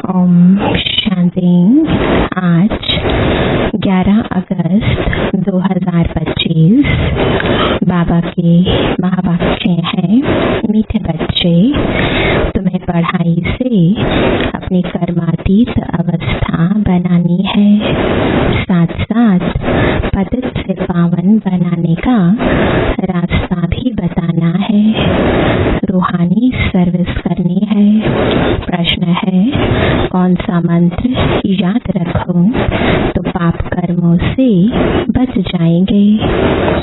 ओम शांति। आज 11 अगस्त 2025 बाबा के महावाक्य हैं, मीठे बच्चे, तुम्हें पढ़ाई से अपनी कर्मातीत अवस्था बनानी है, साथ साथ पतित से पावन बनाने का रास्ता भी बताना है, रूहानी सर्विस करनी है। प्रश्न है, कौन सा मंत्र याद रखूं तो पाप कर्मों से बच जाएंगे?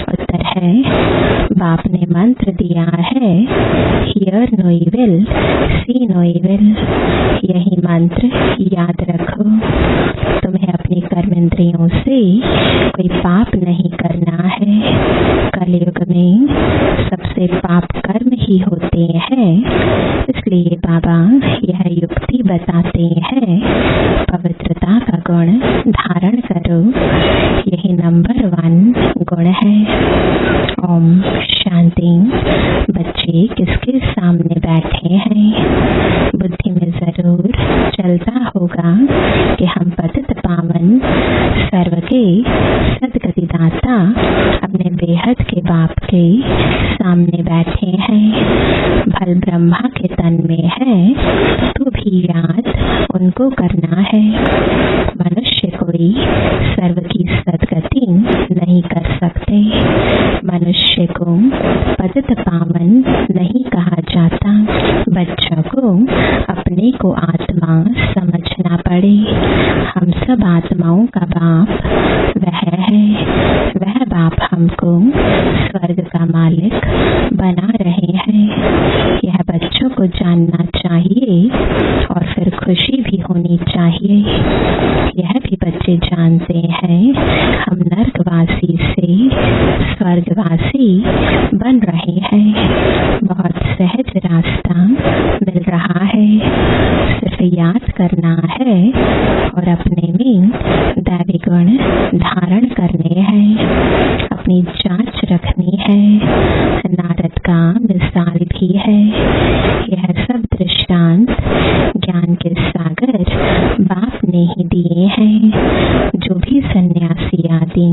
उत्तर है, बाप ने मंत्र दिया है, hear no evil, see no evil. यही मंत्र याद रखो। तुम्हें अपनी कर्मेंद्रियों से कोई पाप नहीं करना है। कलयुग में सबसे पाप कर्म ही होते हैं, इसलिए बाबा यह युक्ति बताते हैं, पवित्रता का गुण धारण करो, यही नंबर 1 गुण है। ओम शांति। बच्चे किसके सामने बैठे हैं? बुद्धि में जरूर चलता होगा कि हम पतित पावन सर्व के सदगतिदाता अपने बेहद के बाप के सामने बैठे हैं। भल ब्रह्मा के तन में है तो भी याद उनको करना है। मनुष्य कोई सर्व की सदगति नहीं कर सकते। मनुष्य को पतित पावन नहीं कहा जाता। बच्चों को अपने को आत्मा समझना पड़े। हम सब आत्माओं का बाप वह है। वह बाप हमको स्वर्ग का मालिक बना रहे हैं। यह बच्चों को जानना चाहिए और फिर खुशी भी होनी चाहिए। यह भी बच्चे जानते हैं, हम नरकवासी से स्वर्गवासी बन रहे हैं। बहुत सहज रास्ता मिल रहा है, सिर्फ याद करना है और अपने में दैवी गुण धारण करने हैं, अपनी जांच रखनी है। नारद का मिसाल भी है। यह सब दृष्टांत ज्ञान के सागर बाप ने ही दिए हैं। जो भी सन्यासी आदि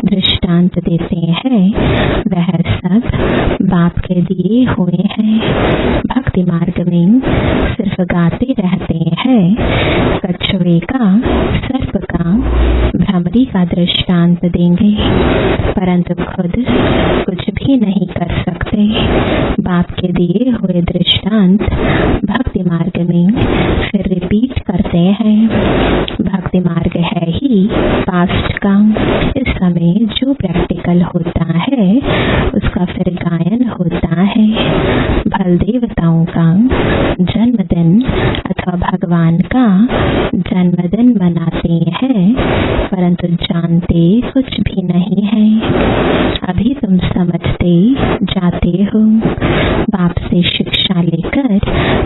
दृष्टांत देते हैं वह सब बाप के दिए हुए हैं। भक्ति मार्ग में सिर्फ गाते रहते हैं, कछुए का, सर्प का, भ्रमरी का दृष्टांत देंगे, परंतु खुद कुछ भी नहीं कर सकते। बाप के दिए हुए दृष्टांत भक्ति मार्ग में फिर रिपीट करते हैं। भक्ति मार्ग है ही पास्ट का। इस समय जो प्रैक्टिकल होता है उसका फिर गायन होता है। भल देवताओं का जन्मदिन अथवा भगवान का जन्मदिन मनाते हैं, परंतु जानते कुछ भी नहीं है। अभी तुम समझते जाते हो। बाप से शिक्षा लेकर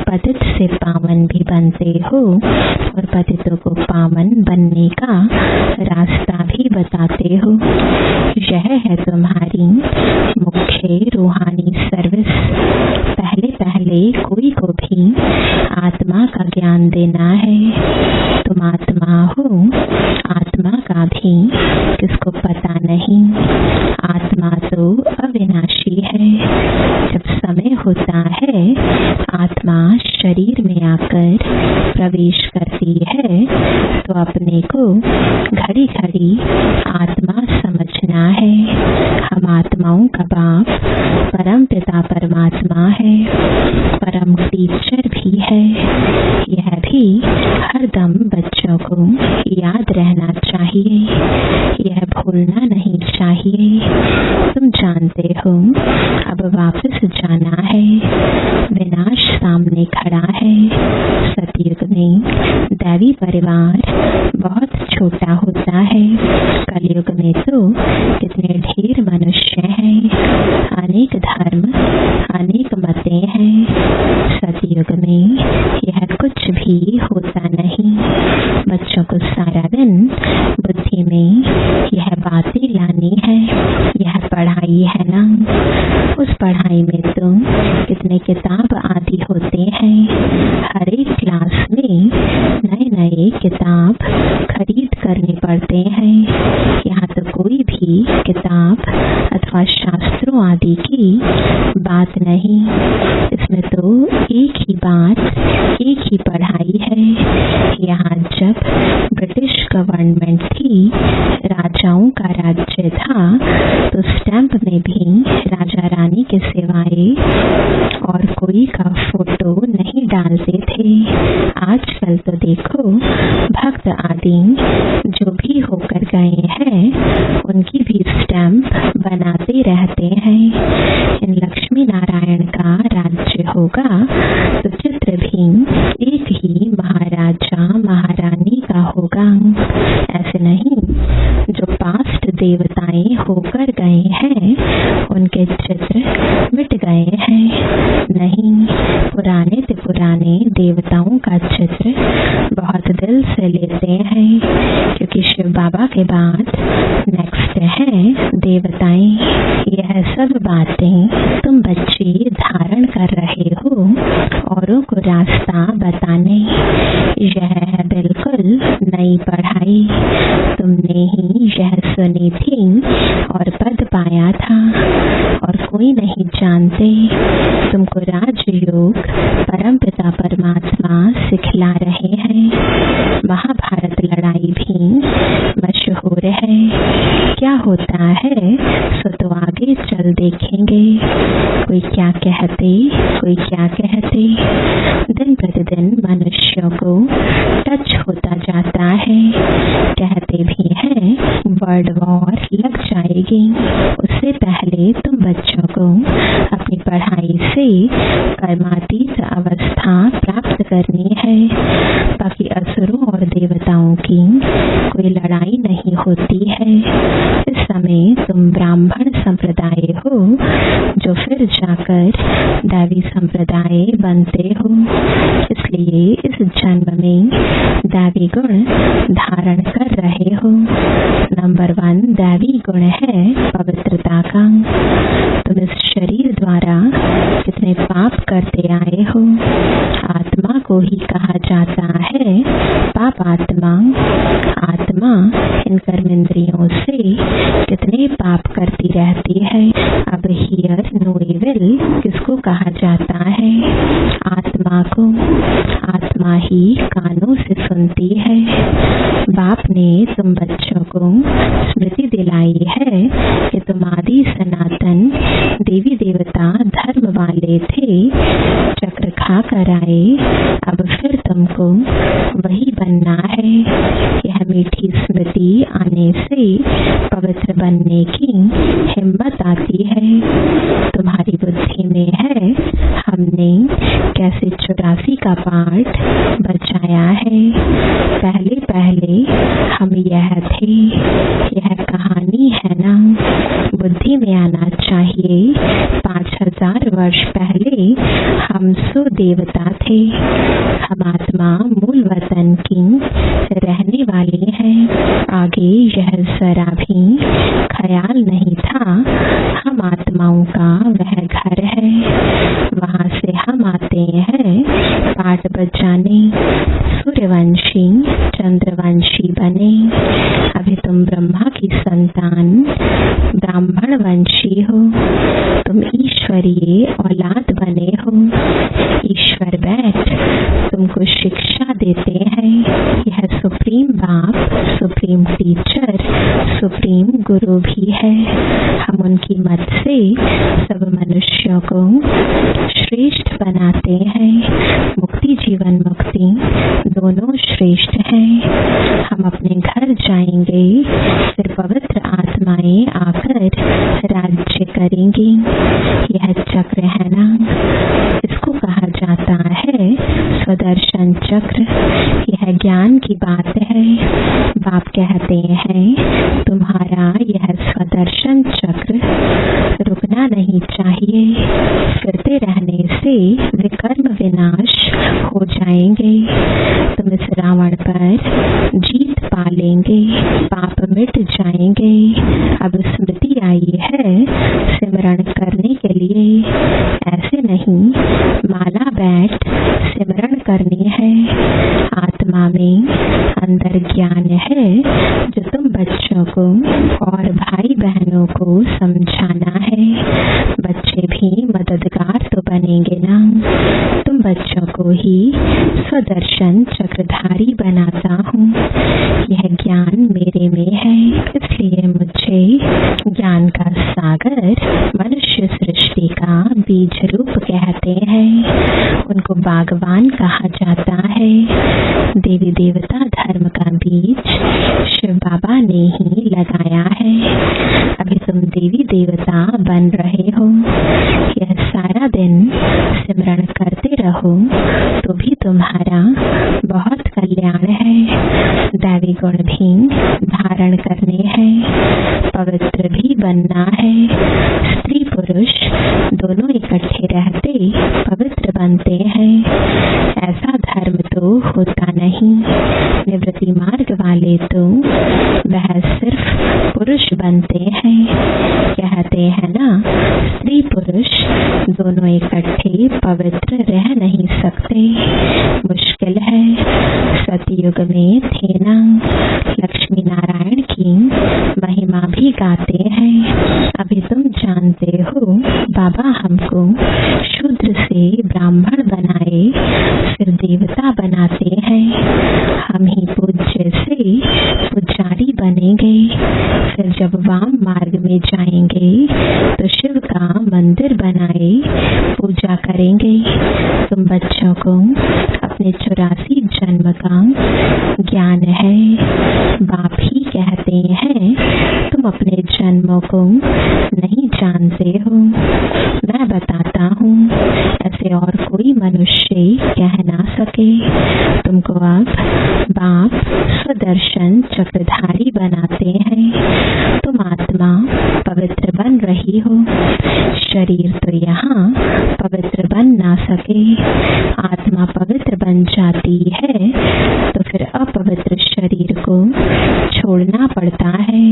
पतित से पावन भी बनते हो और पतितों को पावन बनने का रास्ता भी बताते हो। यह है तुम्हारी मुख्य रूहानी सर्विस। पहले पहले कोई को भी आत्मा का ज्ञान देना है। तुम आत्मा हो, आत्मा का भी किसको पता नहीं। आत्मा तो अविनाशी है। जब समय होता है आत्मा शरीर में आकर प्रवेश करती है तो अपने को घड़ी घड़ी आत्मा समझना है। हम आत्माओं का बाप परम पिता परमात्मा है, परम टीचर भी है। यह भी हरदम बच्चों को याद रहना चाहिए, यह भूलना नहीं चाहिए। तुम जानते हो अब वापस जाना है। विनाश सामने खड़ा है। सतयुग में दैवी परिवार बहुत छोटा होता है। कलयुग में तो कितने ढेर मनुष्य हैं, अनेक धर्म, अनेक मतें हैं। सतयुग में यह कुछ भी होता नहीं। बच्चों को सारा दिन बुद्धि में यह बातें लानी है। यह पढ़ाई है ना, उस पढ़ाई में तो कितने किताब आदि होते हैं। हर एक क्लास में नए किताब खरीद करने पड़ते हैं। यहाँ तो कोई भी किताब अथवा शास्त्रों आदि की बात नहीं, इसमें तो एक ही बात, एक ही पढ़ाई है। यहाँ जब ब्रिटिश गवर्नमेंट थी, राजाओं का राज्य था, तो स्टैंप में भी राजा रानी के सिवाय और कोई का फोटो नहीं डालते थे। आजकल तो देखो, भक्त आदि जो भी होकर गए हैं उनकी भी स्टैंप बनाते रहते हैं। इन लक्ष्मी नारायण का राज्य होगा तो चित्र भी एक ही महाराजा महारानी का होगा। ऐसे नहीं जो पास्ट देवताएं होकर गए हैं उनके चित्र मिट गए हैं। नहीं, पुराने से पुराने देवताओं का चित्र बहुत दिल से लेते हैं, क्योंकि शिव बाबा के बाद नेक्स्ट है देवताएं। यह सब बातें तुम बच्चे धारण कर रहे हो औरों को रास्ता बताने। यह है बिल्कुल नई पढ़ाई, तुमने ही यह सुनी थी और पद पाया था, और कोई नहीं जानते। तुमको राजयोग परमपिता परमात्मा सिखला रहे हैं। महाभारत लड़ाई भी मशहूर है। क्या होता है सो तो आगे चल देखेंगे। कोई क्या कहते, कोई क्या कहते। दिन प्रतिदिन मनुष्यों को टच होता जाता है। कहते भी हैं वर्ल्ड वॉर लग जाएगी। उससे पहले तुम बच्चों को अपनी पढ़ाई से कर्मातीत अवस्था प्राप्त करनी है। बाकी असुरों और देवताओं की कोई लड़ाई नहीं होती है। इस समय तुम ब्राह्मण संप्रदाय हो, जो फिर जाकर दैवी संप्रदाय बनते हो। इसलिए इस जन्म में दैवी गुण धारण कर रहे हो। नंबर 1 दैवी गुण है पवित्रता का। तुम इस शरीर द्वारा कितने पाप करते आए हो। आत्मा को ही कहा जाता है पाप आत्मा। आत्मा इन कर्मेंद्रियों से कितने पाप करती रहती है। अब हियर नो इविल किसको कहा जाता है? आत्मा को। आत्मा ही कानों से सुनती है। बाप ने तुम बच्चों को स्मृति दिलाई है कि तुम आदि सनातन देवी देवता धर्म वाले थे, चक्र खा कर आए, अब फिर तुमको वही बनना है। यह मीठी स्मृति आने से पवित्र बनने की हिम्मत आती है। तुम्हारी बुद्धि में है हमने कैसे 84 का पाठ बचाया है। पहले पहले हम यह थे, यह कहानी है ना। बुद्धि में आना चाहिए 5000 वर्ष पहले हम सो देवता थे। हम आत्मा मूल वतन की रहने वाली है। आगे यह जरा भी ख्याल नहीं था। हम आत्माओं का वह घर है, वहां से हम आते हैं पाठ बजाने। सूर्यवंशी चंद्रवंशी बने। अभी तुम ब्रह्मा की संतान ब्राह्मण वंशी हो। तुम ईश्वरीय औलाद बने हो। ईश्वर बैठ तुमको शिक्षा देते हैं। यह सुप्रीम बाप, सुप्रीम टीचर, सुप्रीम गुरु भी है। हम उनकी मत से सब मनुष्यों को श्रेष्ठ बनाते हैं। मुक्ति जीवन मुक्ति दोनों श्रेष्ठ हैं। हम अपने घर जाएंगे, फिर पवित्र आत्माएं आकर राज्य करेंगी। यह चक्र है ना, इसको कहा जाता है स्वदर्शन चक्र। यह ज्ञान की बात है। बाप कहते हैं तुम्हारा यह स्वदर्शन चक्र रुकना नहीं चाहिए। फिरते रहने से विकर्म विनाश हो जाएंगे। तुम इस रावण पर जीत पा लेंगे, पाप मिट जाएंगे। अब स्मृति आई है सिमरण करने के लिए। ऐसे नहीं माला बैठ सिमरण करनी है। आत्मा आत्मा में अंदर ज्ञान है जो तुम बच्चों को और भाई बहनों को समझाना है। बच्चे भी मददगार तो बनेंगे ना। तुम बच्चों को ही स्वदर्शन चक्रधारी बनाता हूँ। यह ज्ञान मेरे में है, इसलिए मुझे ज्ञान का सागर मनुष्य सृष्टि का बीज रूप कहते हैं। उनको बागवान कहा जाता है। देवी देवता धर्म का बीज शिव बाबा ने ही लगाया है। अभी तुम देवी देवता बन रहे हो। यह सारा दिन सिमरण करते रहो तो भी तुम्हारा बहुत कल्याण है। दैवी गुण भी धारण करने हैं, पवित्र भी बनना है। स्त्री पुरुष दोनों इकट्ठे रहते पवित्र बनते हैं। ऐसा धर्म तो होता नहीं। निवृत्ति मार्ग वाले तो वह सिर्फ पुरुष बनते हैं। कहते हैं ना, स्त्री पुरुष दोनों इकट्ठे पवित्र रह नहीं सकते। मुश्किल है। सतयुग में थे ना, लक्ष्मी नारायण की महिमा भी गाते हैं। अभी तुम जानते हो बाबा हमको शूद्र से ब्राह्मण बनाए, फिर देवता बनाते हैं। हम ही पूज्य से पुजारी बनेंगे। फिर जब वाम मार्ग में जाएंगे तो शिव का मंदिर बनाए पूजा करेंगे। तुम बच्चों को अपने 84 जन्म का ज्ञान है। बाप ही कहते हैं तुम अपने जन्मों को नहीं जानते हो। मैं बताता हूँ, ऐसे और कोई मनुष्य कह ना सके। तुमको अब बाप स्वदर्शन चक्रधारी बनाते हैं। तुम आत्मा पवित्र बन रही हो। शरीर तो यहाँ पवित्र बन ना सके। आत्मा पवित्र बन जाती है तो फिर अपवित्र शरीर को छोड़ना पड़ता है।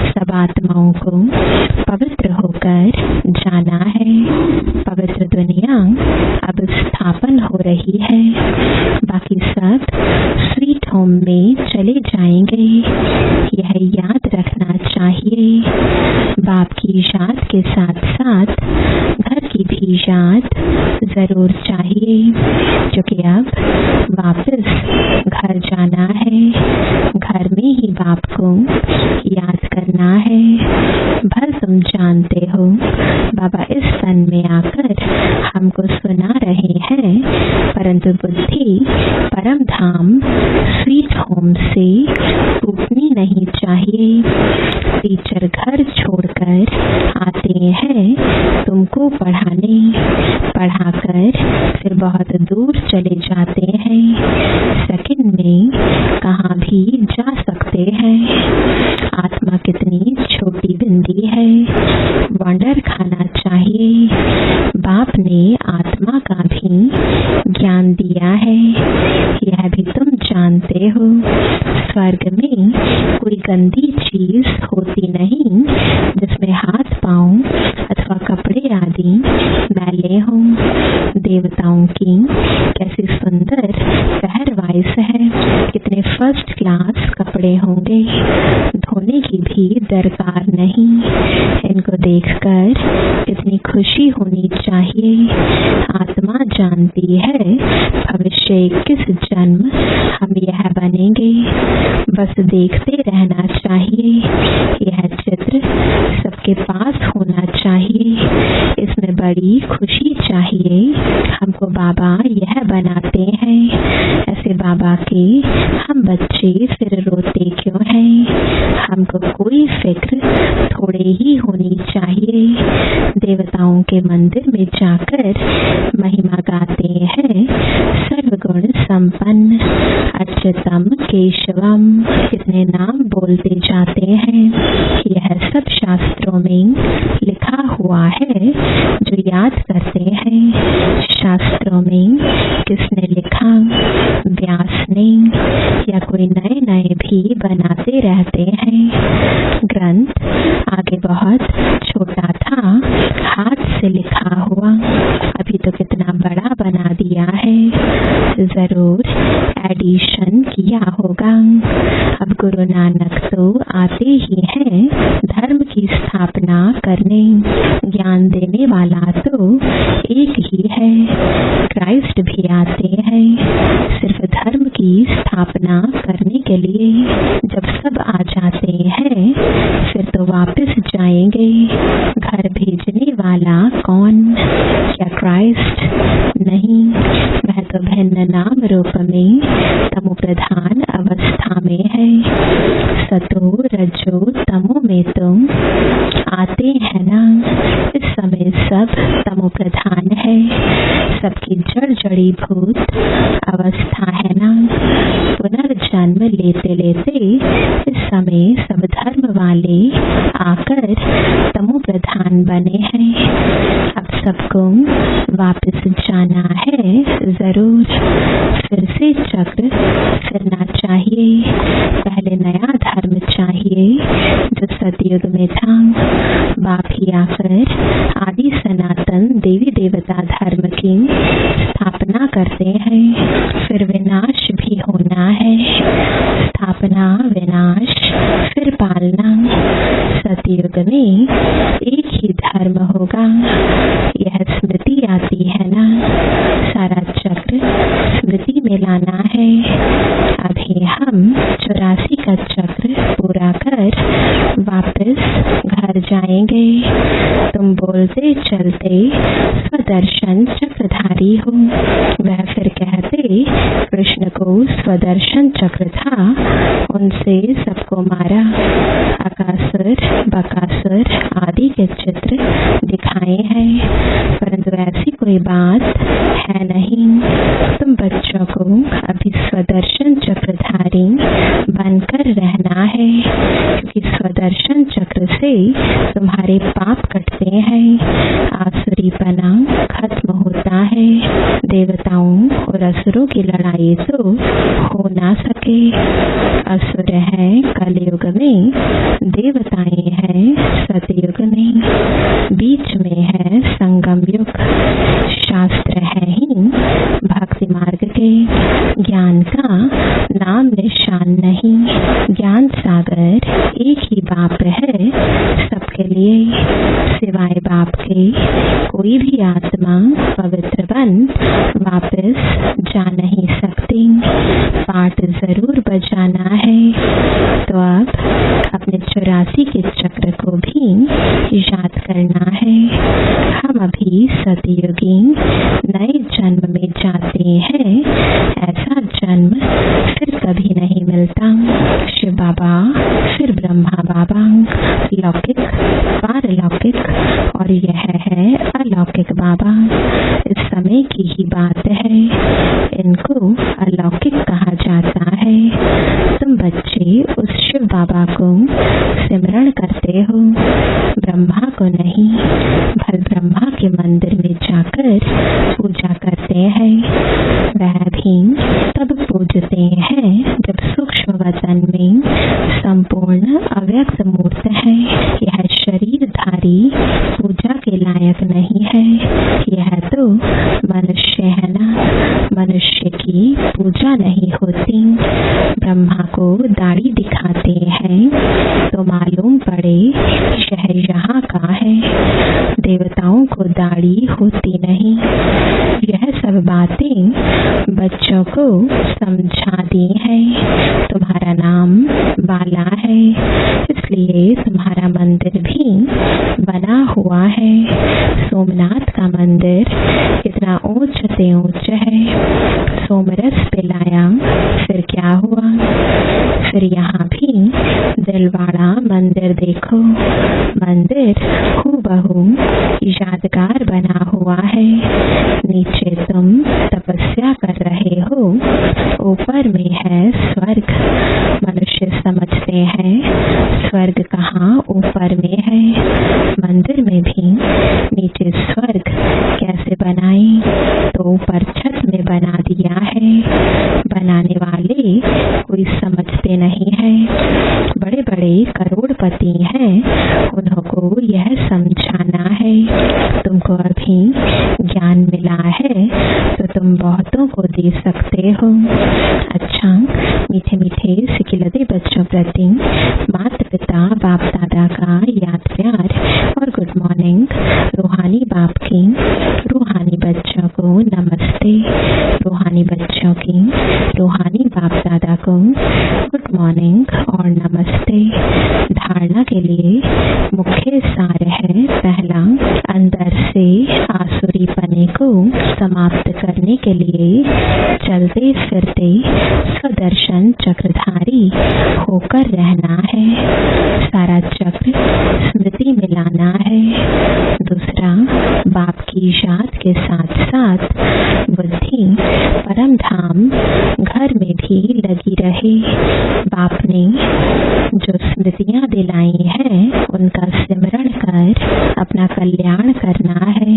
सब आत्माओं को पवित्र होकर जाना है। पवित्र दुनिया अब स्थापन हो रही है। बाकी सब स्वीट होम में चले जाएंगे। यह याद रखना चाहिए। बाप की याद के साथ साथ घर की भी याद जरूर चाहिए, क्योंकि अब वापस घर जाना है। घर में ही बाप को याद करना है। भर तुम जानते हो बाबा इस तन में आकर हमको सुना रहे हैं, परंतु बुद्धि परम धाम स्वीट होम से टूटनी नहीं चाहिए। टीचर घर छोड़कर आते हैं तुमको पढ़ाने, पढ़ाकर फिर बहुत दूर चले जाते हैं। सेकंड में कहाँ भी जा सकते हैं। आत्मा कितनी छोटी बिंदी है। वंडर खाना चाहिए। बाप ने आत्मा का भी ज्ञान दिया है। यह भी तुम जानते हो। स्वर्ग में कोई गंदी चीज होती नहीं जिसमें हाथ पांव अथवा कपड़े आदि मैले हों। देवताओं की कैसी सुंदर पहरवाइश है। कितने फर्स्ट क्लास कपड़े होंगे। धोने की भी दरकार नहीं। इनको देखकर कितनी खुशी होनी चाहिए। आत्मा जानती है भविष्य 21 जन्म हम यह बनेंगे। बस देखते रहना चाहिए। यह चित्र सबके पास होना चाहिए। इसमें बड़ी खुशी चाहिए। हमको बाबा यह बनाते हैं। ऐसे बाबा के हम बच्चे फिर रोते क्यों हैं? हमको कोई फिक्र थोड़े ही होनी चाहिए। देवताओं के मंदिर में जाकर महिमा गाते हैं सर्वगुण संपन्न अच्युतम केशवम। कितने नाम बोलते जाते हैं। यह सब शास्त्रों में लिखा हुआ है जो याद करते हैं। शास्त्रों में किसने लिखा? व्यास ने, या कोई नए नए भी बनाते रहते हैं। ग्रंथ आगे बहुत छोटा था, हाथ से लिखा हुआ, अभी तो कितना बड़ा बना दिया है। जरूर एडिशन पालन किया होगा। अब गुरु नानक तो आते ही हैं धर्म की स्थापना करने। ज्ञान देने वाला तो एक ही है, क्राइस्ट भी आते हैं सिर्फ धर्म की स्थापना करने के लिए। जब सब आ जाते हैं फिर तो वापस जाएंगे। घर भेजने वाला कौन? क्या क्राइस्ट? नहीं, वह तो भिन्न नाम रूप में तमो प्रधान अवस्था में है। सतो रजो तमो में तुम आते हैं ना। इस समय सब तमो प्रधान है, सबकी जड़ जड़ी भूत अवस्था है ना। पुनर्जन्म लेते लेते इस समय सब धर्म वाले आकर तमो प्रधान बने हैं। अब सबको वापस जाना है जरूर। फिर से चक्र फिरना चाहिए। पहले नया धर्म चाहिए जो सतयुग में था। बाप ही आकर आदि सनातन देवी देवता धर्म की स्थापना करते हैं। फिर विनाश भी होना है। स्थापना, विनाश, फिर पालना। सतयुग में एक ही धर्म होगा। यह स्मृति आती है ना। सारा चक्र स्मृति में लाना है। अभी हम 84 का चक्र पूरा कर वापस घर जाएंगे। तुम बोलते चलते स्वदर्शन चक्रधारी हो। वह फिर कहते कृष्ण को स्वदर्शन चक्र था, उनसे सबको मारा। अकासुर, बकासुर आदि के चित्र दिखाए हैं, परंतु ऐसी कोई बात है नहीं। तुम बच्चों को अभी स्वदर्शन चक्रधारी बनकर रहना है, क्योंकि स्वदर्शन चक्र से तुम्हारे पाप कटते हैं, आसुरीपना खत्म होता है। देवताओं और असुरों की लड़ाई तो हो ना सके। असुर है कलयुग में, देवताएं हैं सतयुग में, बीच में है संगम युग। शास्त्र है ही भक्ति मार्ग के, ज्ञान का नाम निशान नहीं। ज्ञान सागर एक ही बाप है सबके लिए। सिवाय बाप के कोई भी आत्मा पवित्र बन वापस जा नहीं सकती। पाठ जरूर बजाना है। तो अब अपने 84 के चक्र को भी याद करना है। हम अभी सतयुगी नए जन्म में जाते हैं। ऐसा जन्म फिर कभी नहीं मिलता। शिव बाबा, फिर ब्रह्मा बाबा, लौकिक, पारलौकिक और यह है अलौकिक बाबा। इस समय की ही बात है, इनको अलौकिक कहा जाता है। तुम बच्चे उस शिव बाबा को सिमरण करते हो, ब्रह्मा को नहीं। भल ब्रह्मा के मंदिर में जाकर पूजा करते हैं। वह भी तब पूजते हैं जब सूक्ष्म वतन में संपूर्ण अव्यक्त मूर्त है। यह शरीरधारी पूजा के लायक नहीं है। यह तो मनुष्य है ना, मनुष्य की पूजा नहीं होती। ब्रह्मा को दाढ़ी दिखाते हैं तो मालूम पड़े यह यहाँ का है। देवताओं को दाढ़ी होती नहीं। यह सब बातें बच्चों को समझा दी है। तुम्हारा नाम बाला है, इसलिए तुम्हारा मंदिर भी बना हुआ है। सोमनाथ का मंदिर कितना ऊंच से ऊंच है। सोमरस पिलाया फिर क्या हुआ? फिर यहाँ भी दिलवाड़ा मंदिर देखो। मंदिर हूबहू यादगार बना हुआ है। नीचे तुम तपस्या कर रहे हो, ऊपर में है स्वर्ग। मनुष्य समझते हैं स्वर्ग कहाँ ऊपर में है। मंदिर में भी नीचे स्वर्ग कैसे बनाए? तो ऊपर छत में बना दिया है। बनाने वाले कोई समझते नहीं है। बड़े बड़े करोड़पति हैं, उनको यह समझाना है। तुमको अभी ज्ञान मिला है तो तुम बहुतों को दे सकते हो। अच्छा, मीठे मीठे सिकिलते बच्चों प्रति माता पिता बाप दादा का याद प्यार और गुड मॉर्निंग। रूहानी बाप की रूहानी बच्चों को नमस्ते। रूहानी बच्चों की रूहानी बाप दादा को गुड मॉर्निंग और नमस्ते। धारणा के लिए मुख्य सार है, पहला, अंदर से आसुरी पने को समाप्त करने के लिए चलते फिरते स्वदर्शन चक्रधारी होकर रहना है, सारा चक्र स्मृति में लाना है। दूसरा, बाप की याद के साथ साथ बुद्धि परम धाम घर में भी लगी रहे। बाप ने जो स्मृतियां दिलाई हैं उनका सिमरण कर अपना कल्याण करना है।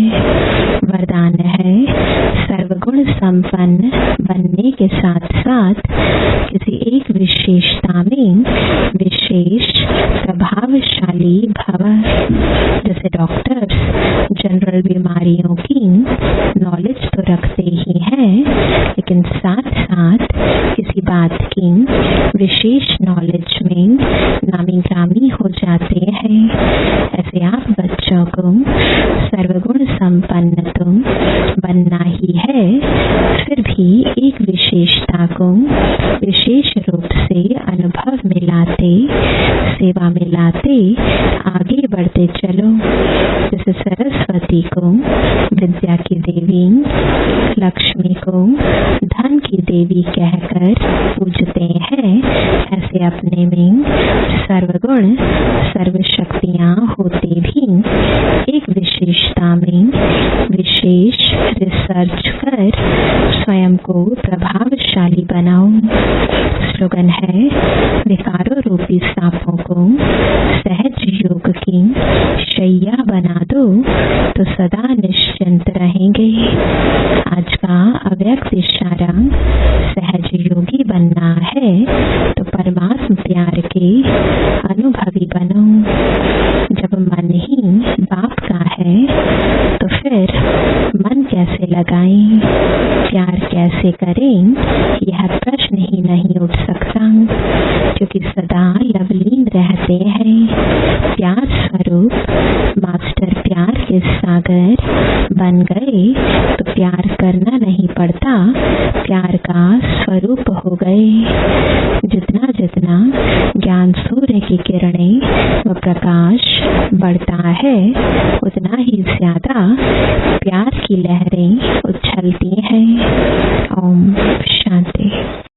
वरदान है, सर्वगुण संपन्न बनने के साथ साथ किसी एक विशेषता में विशेष प्रभावशाली भव। जैसे डॉक्टर्स जनरल बीमारियों की नॉलेज तो रखते ही हैं, लेकिन साथ साथ किसी बात की विशेष नॉलेज में नामी ग्रामी हो जाते हैं। ऐसे आप बच्चों को सर्वगुण संपन्न तो बनना ही है, फिर भी एक विशेषता को विशेष रूप से अनुभव में लाते, सेवा में लाते आगे बढ़ते चलो। जैसे सरस्वती को विद्या की देवी, लक्ष्मी को धन की देवी कहकर पूजते हैं, ऐसे अपने में सर्वगुण सर्वशक्तियां होते भी एक विशेषता में विशेष रिसर्च कर स्वयं को प्रभावशाली बनाओ। स्लोगन है, विकारों रूपी सांपों को सहज योग की शैया बना दो तो सदा निश्चिंत रहेंगे। आज का अव्यक्त इशारा, सहज योगी बनना है तो परमात्म प्यार के अनुभवी बनो। जब मन ही बाप का है तो फिर मन कैसे लगाएं, प्यार कैसे करें, यह प्रश्न ही नहीं उठ सकता, क्योंकि सदा लवलीन रहते हैं। प्यार स्वरूप मास्टर प्यार के सागर बन गए तो प्यार करना नहीं पड़ता, प्यार का स्वरूप हो गए। जितना जितना ज्ञान सूर्य की किरणें व प्रकाश बढ़ता है, उतना ही ज्यादा प्यार की लहरें उछलती हैं।